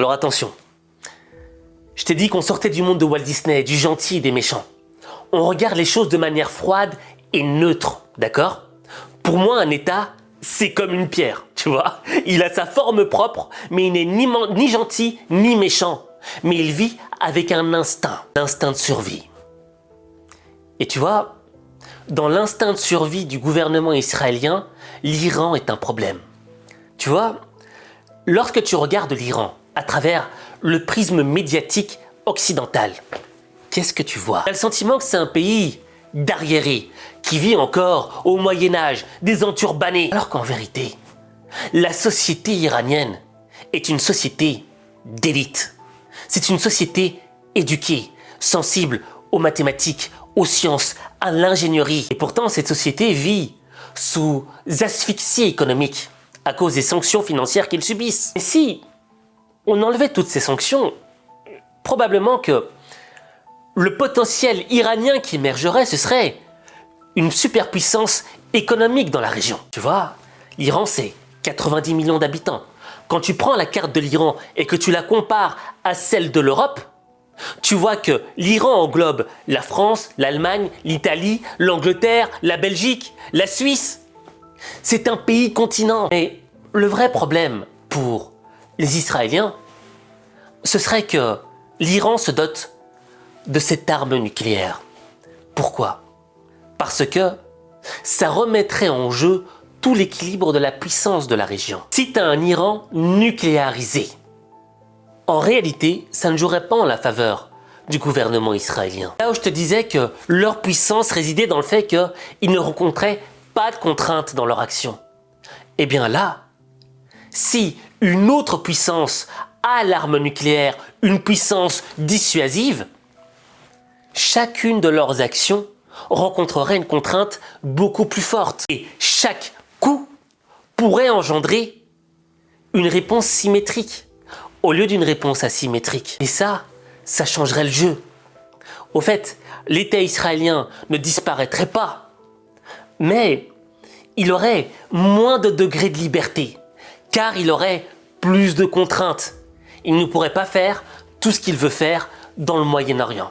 Alors attention, je t'ai dit qu'on sortait du monde de Walt Disney, du gentil et des méchants. On regarde les choses de manière froide et neutre, d'accord? Pour moi, un État, c'est comme une pierre, tu vois? Il a sa forme propre, mais il n'est ni gentil ni méchant. Mais il vit avec un instinct de survie. Et tu vois, dans l'instinct de survie du gouvernement israélien, l'Iran est un problème. Tu vois, lorsque tu regardes l'Iran à travers le prisme médiatique occidental, qu'est-ce que tu vois? Tu as le sentiment que c'est un pays d'arriérés, qui vit encore au Moyen-Âge, des enturbanés. Alors qu'en vérité, la société iranienne est une société d'élite. C'est une société éduquée, sensible aux mathématiques, aux sciences, à l'ingénierie. Et pourtant, cette société vit sous asphyxie économique à cause des sanctions financières qu'ils subissent. Et si on enlevait toutes ces sanctions, probablement que le potentiel iranien qui émergerait, ce serait une superpuissance économique dans la région. Tu vois, l'Iran, c'est 90 millions d'habitants. Quand tu prends la carte de l'Iran et que tu la compares à celle de l'Europe, tu vois que l'Iran englobe la France, l'Allemagne, l'Italie, l'Angleterre, la Belgique, la Suisse. C'est un pays continent. Mais le vrai problème pour les Israéliens, ce serait que l'Iran se dote de cette arme nucléaire. Pourquoi? Parce que ça remettrait en jeu tout l'équilibre de la puissance de la région. Si tu as un Iran nucléarisé, en réalité, ça ne jouerait pas en la faveur du gouvernement israélien. Là où je te disais que leur puissance résidait dans le fait qu'ils ne rencontraient pas de contraintes dans leur action. Eh bien là, si une autre puissance a l'arme nucléaire, une puissance dissuasive, chacune de leurs actions rencontrerait une contrainte beaucoup plus forte. Et chaque coup pourrait engendrer une réponse symétrique au lieu d'une réponse asymétrique. Et ça changerait le jeu. Au fait, l'État israélien ne disparaîtrait pas, mais il aurait moins de degrés de liberté, car il aurait plus de contraintes. Il ne pourrait pas faire tout ce qu'il veut faire dans le Moyen-Orient.